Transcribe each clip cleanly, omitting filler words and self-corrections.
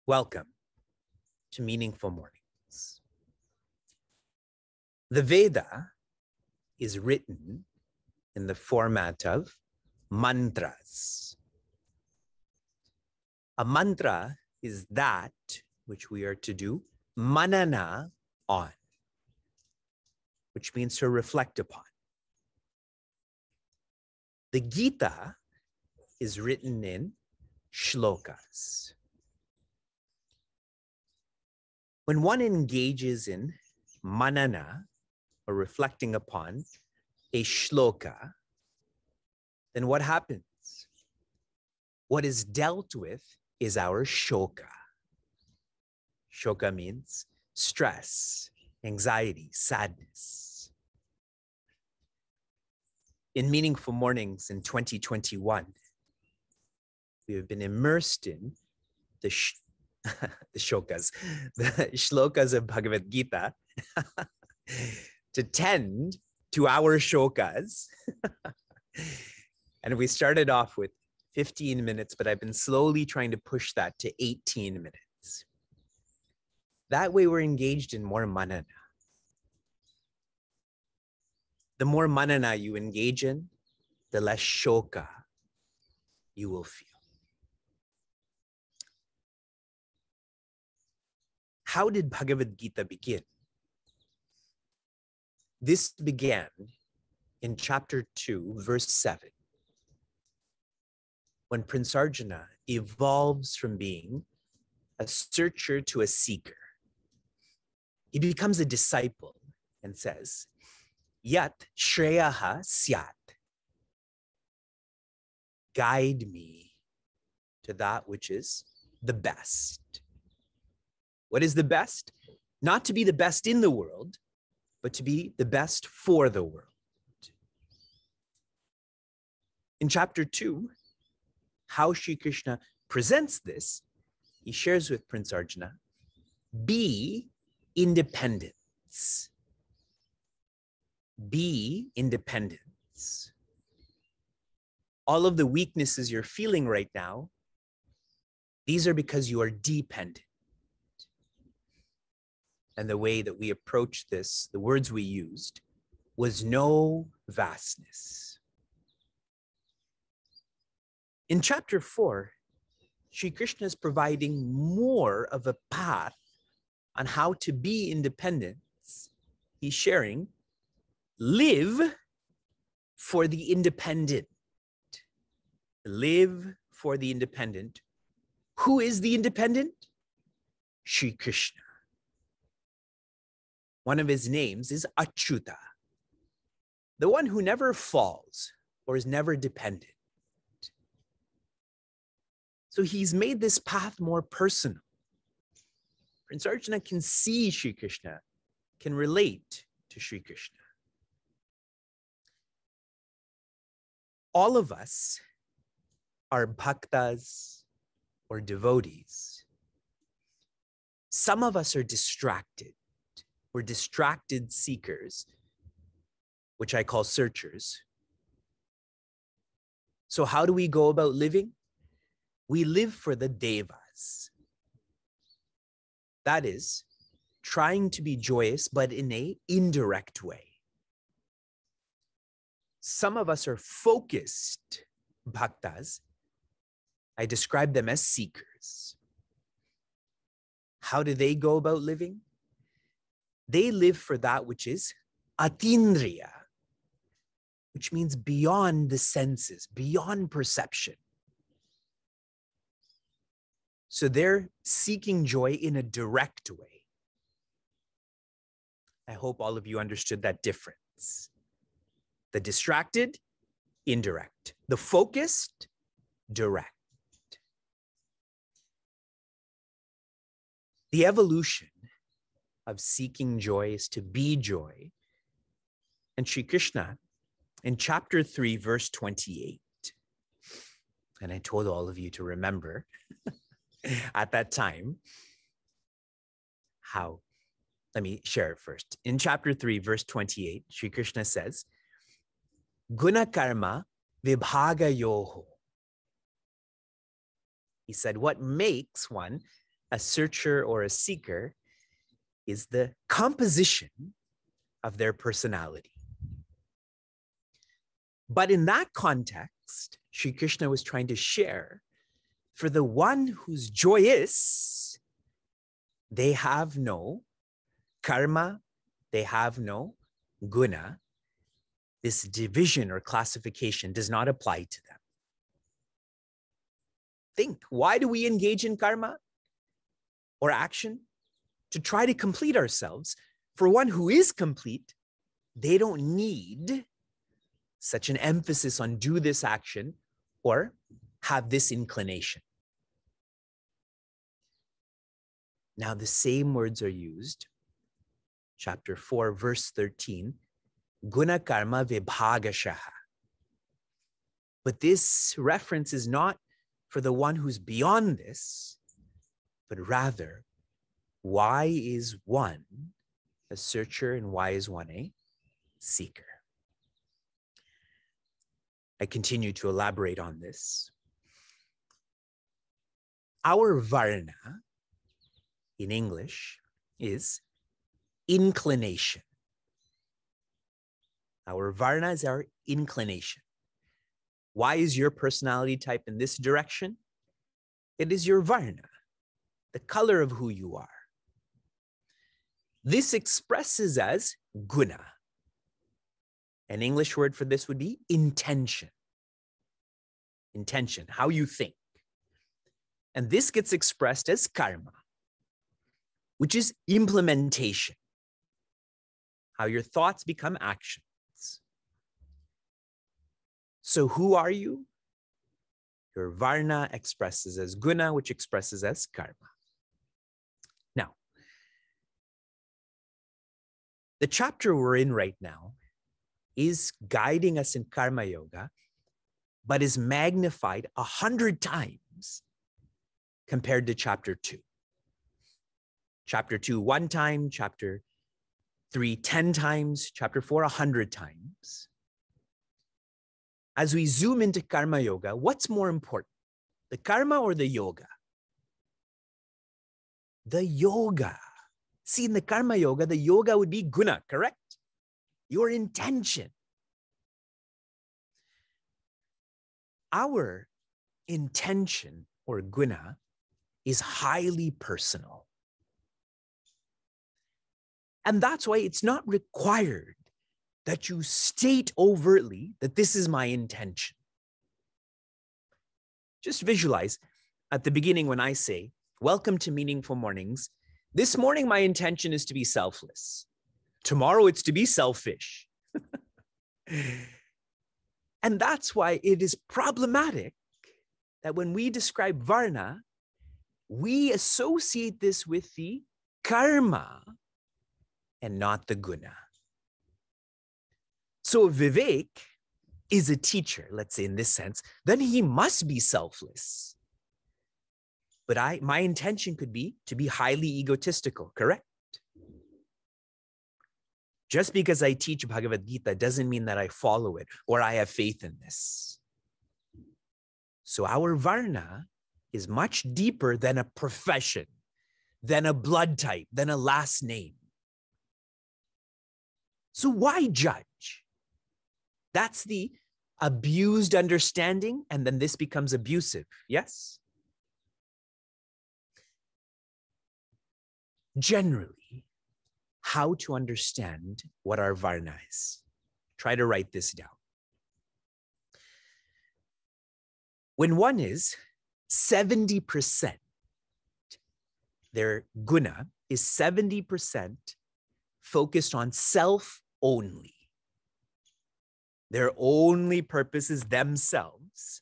Welcome to Meaningful Mornings. The Veda is written in the format of mantras. A mantra is that which we are to do manana on, which means to reflect upon. The Gita is written in shlokas. When one engages in manana, or reflecting upon a shloka, then what happens? What is dealt with is our shoka. Shoka means stress, anxiety, sadness. In Meaningful Mornings in 2021, we have been immersed in the shlokas of Bhagavad Gita to tend to our shokas. And we started off with 15 minutes, but I've been slowly trying to push that to 18 minutes. That way we're engaged in more manana. The more manana you engage in, the less shoka you will feel. How did Bhagavad Gita begin? This began in chapter 2, verse 7, when Prince Arjuna evolves from being a searcher to a seeker. He becomes a disciple and says, Yat Shreyaha Syat. Guide me to that which is the best. What is the best? Not to be the best in the world, but to be the best for the world. In chapter 2, how Sri Krishna presents this, he shares with Prince Arjuna, be independence. Be independence. All of the weaknesses you're feeling right now, these are because you are dependent. And the way that we approached this, the words we used, was no vastness. In chapter 4, Sri Krishna is providing more of a path on how to be independent. He's sharing, live for the independent. Live for the independent. Who is the independent? Sri Krishna. One of his names is Achyuta, the one who never falls or is never dependent. So he's made this path more personal. Prince Arjuna can see Sri Krishna, can relate to Sri Krishna. All of us are bhaktas or devotees. Some of us are distracted. We're distracted seekers, which I call searchers. So how do we go about living? We live for the devas. That is, trying to be joyous, but in an indirect way. Some of us are focused bhaktas. I describe them as seekers. How do they go about living? They live for that which is atindriya, which means beyond the senses, beyond perception. So they're seeking joy in a direct way. I hope all of you understood that difference. The distracted, indirect. The focused, direct. The evolution of seeking joy is to be joy. And Sri Krishna, in chapter 3, verse 28, and I told all of you to remember at that time how, let me share it first. In chapter 3, verse 28, Sri Krishna says, Guna karma vibhaga yoho. He said, what makes one a searcher or a seeker is the composition of their personality. But in that context, Sri Krishna was trying to share, for the one who's joyous, they have no karma, they have no guna. This division or classification does not apply to them. Think, why do we engage in karma or action? To try to complete ourselves. For one who is complete, they don't need such an emphasis on do this action or have this inclination. Now the same words are used, chapter 4, verse 13, guna karma vibhagashaha. But this reference is not for the one who's beyond this, but rather, why is one a searcher and why is one a seeker? I continue to elaborate on this. Our varna in English is inclination. Our varna is our inclination. Why is your personality type in this direction? It is your varna, the color of who you are. This expresses as guna. An English word for this would be intention. Intention, how you think. And this gets expressed as karma, which is implementation, how your thoughts become actions. So who are you? Your varna expresses as guna, which expresses as karma. Now, the chapter we're in right now is guiding us in karma yoga, but is magnified 100 times compared to chapter 2. Chapter 2, 1 time, chapter 3, 10 times, chapter 4, 100 times. As we zoom into karma yoga, what's more important, the karma or the yoga? The yoga. See, in the karma yoga, the yoga would be guna, correct? Your intention. Our intention or guna is highly personal. And that's why it's not required that you state overtly that this is my intention. Just visualize at the beginning when I say, welcome to Meaningful Mornings. This morning, my intention is to be selfless. Tomorrow, it's to be selfish. And that's why it is problematic that when we describe varna, we associate this with the karma and not the guna. So if Vivek is a teacher, let's say in this sense, then he must be selfless. But my intention could be to be highly egotistical, correct? Just because I teach Bhagavad Gita doesn't mean that I follow it or I have faith in this. So our varna is much deeper than a profession, than a blood type, than a last name. So why judge? That's the abused understanding, and then this becomes abusive, yes? Generally, how to understand what our varna is. Try to write this down. When one is 70%, their guna is 70% focused on self only. Their only purpose is themselves.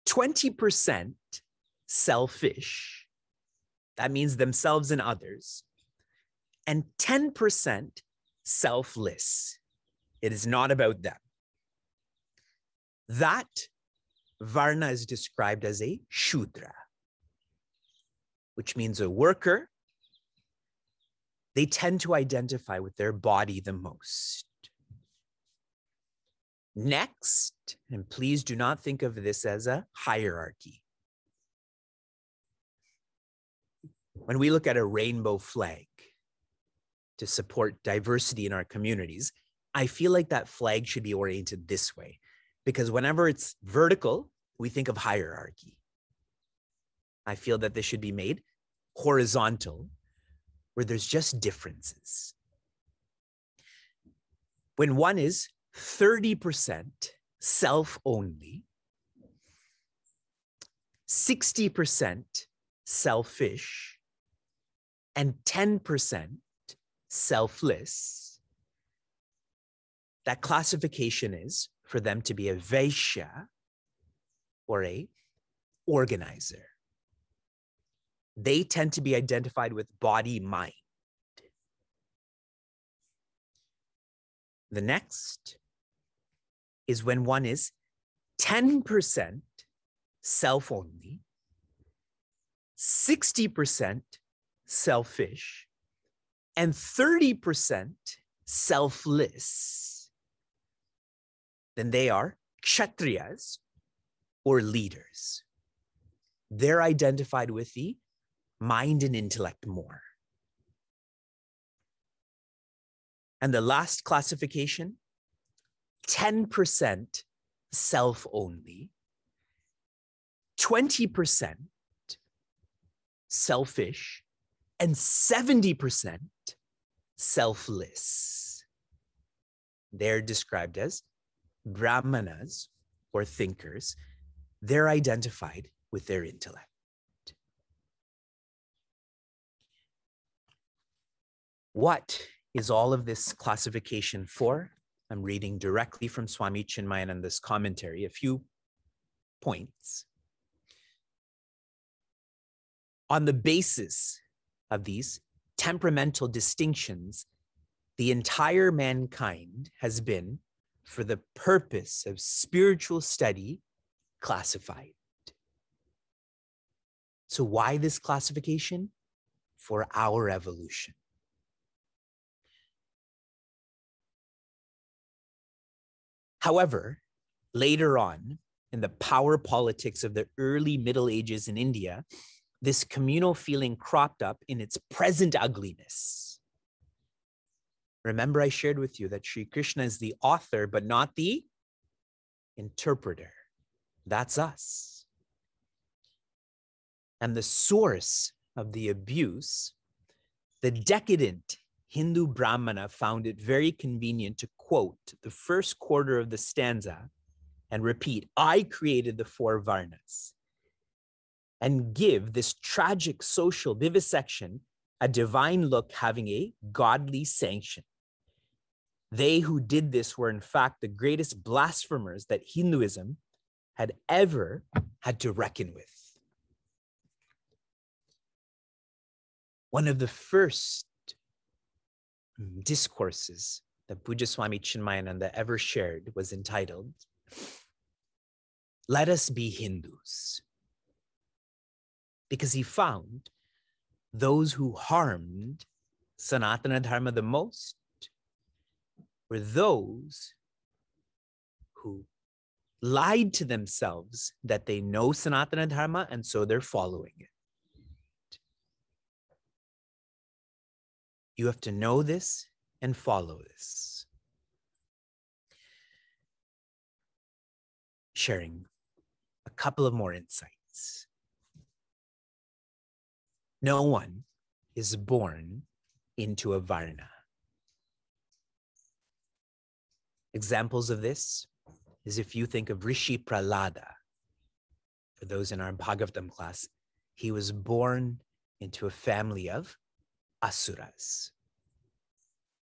20% selfish. That means themselves and others. And 10% selfless. It is not about them. That varna is described as a shudra, which means a worker. They tend to identify with their body the most. Next, and please do not think of this as a hierarchy. When we look at a rainbow flag to support diversity in our communities, I feel like that flag should be oriented this way, because whenever it's vertical, we think of hierarchy. I feel that this should be made horizontal, where there's just differences. When one is 30% self-only, 60% selfish, and 10% selfless, that classification is for them to be a Vaishya or a organizer. They tend to be identified with body, mind. The next is when one is 10% self-only, 60% selfish, and 30% selfless. Then they are kshatriyas or leaders. They're identified with the mind and intellect more. And the last classification, 10% self-only, 20% selfish, and 70% selfless. They're described as brahmanas or thinkers. They're identified with their intellect. What is all of this classification for? I'm reading directly from Swami Chinmayananda's commentary, a few points. On the basis of these temperamental distinctions, the entire mankind has been, for the purpose of spiritual study, classified. So why this classification? For our evolution. However, later on, in the power politics of the early Middle Ages in India, this communal feeling cropped up in its present ugliness. Remember, I shared with you that Sri Krishna is the author, but not the interpreter. That's us. And the source of the abuse, the decadent Hindu Brahmana found it very convenient to quote the first quarter of the stanza and repeat, I created the four Varnas, and give this tragic social vivisection a divine look having a godly sanction. They who did this were in fact the greatest blasphemers that Hinduism had ever had to reckon with. One of the first discourses that Pujya Swami Chinmayananda ever shared was entitled, Let Us Be Hindus. Because he found those who harmed Sanatana Dharma the most were those who lied to themselves that they know Sanatana Dharma and so they're following it. You have to know this and follow this. Sharing a couple of more insights. No one is born into a Varna. Examples of this is if you think of Rishi Prahlada. For those in our Bhagavatam class, he was born into a family of asuras,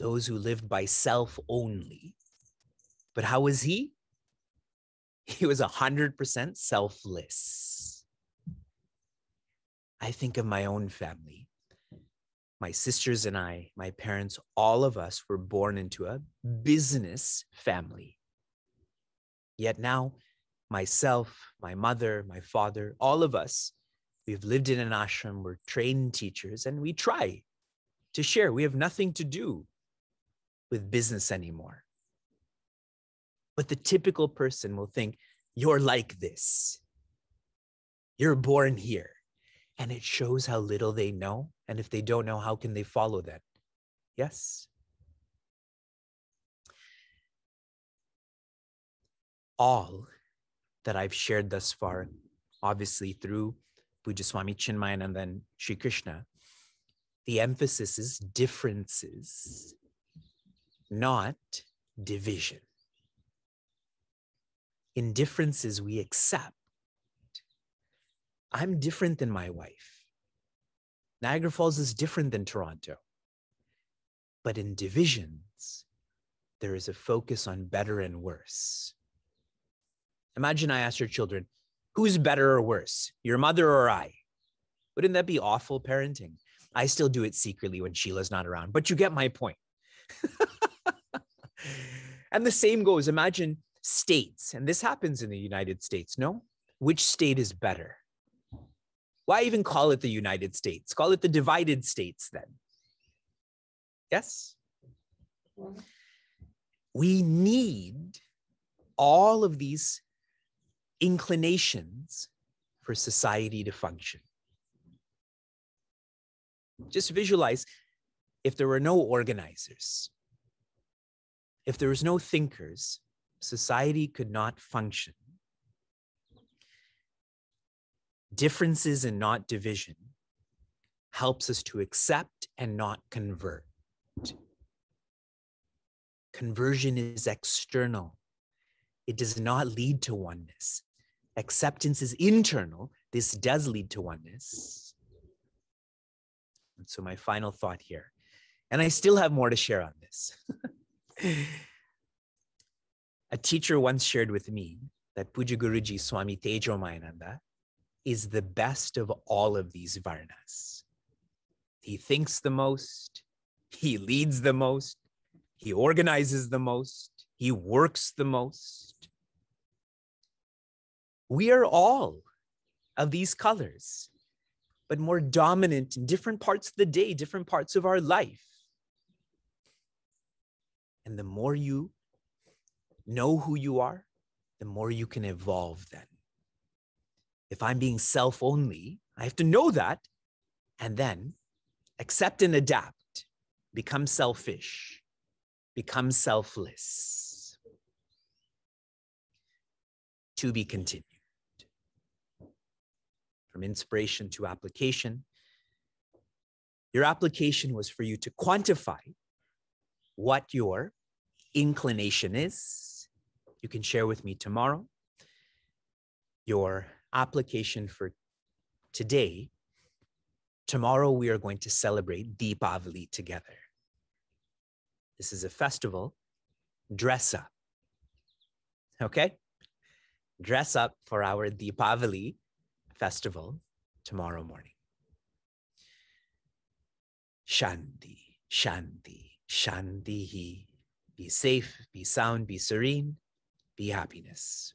those who lived by self only. But how was he? He was 100% selfless. I think of my own family. My sisters and I, my parents, all of us were born into a business family. Yet now, myself, my mother, my father, all of us, we've lived in an ashram, we're trained teachers, and we try to share. We have nothing to do with business anymore. But the typical person will think, you're like this. You're born here. And it shows how little they know. And if they don't know, how can they follow that? Yes. All that I've shared thus far, obviously through Pujya Swami Chinmayan and then Sri Krishna, the emphasis is differences, not division. In differences, we accept. I'm different than my wife. Niagara Falls is different than Toronto. But in divisions, there is a focus on better and worse. Imagine I asked your children, who's better or worse, your mother or I? Wouldn't that be awful parenting? I still do it secretly when Sheila's not around, but you get my point. And the same goes, imagine states, and this happens in the United States, no? Which state is better? Why even call it the United States? Call it the divided states then. Yes? We need all of these inclinations for society to function. Just visualize if there were no organizers, if there was no thinkers, society could not function. Differences and not division helps us to accept and not convert. Conversion is external. It does not lead to oneness. Acceptance is internal. This does lead to oneness. And so my final thought here, and I still have more to share on this. A teacher once shared with me that Puja Guruji Swami Tejo Mayananda is the best of all of these varnas. He thinks the most, he leads the most, he organizes the most, he works the most. We are all of these colors, but more dominant in different parts of the day, different parts of our life. And the more you know who you are, the more you can evolve then. If I'm being self-only, I have to know that and then accept and adapt, become selfish, become selfless. To be continued. From inspiration to application. Your application was for you to quantify what your inclination is. You can share with me tomorrow. Your application for today. Tomorrow we are going to celebrate Deepavali together. This is a festival. Dress up. Okay? Dress up for our Deepavali festival tomorrow morning. Shanti, Shanti, Shanti. Be safe, be sound, be serene, be happiness.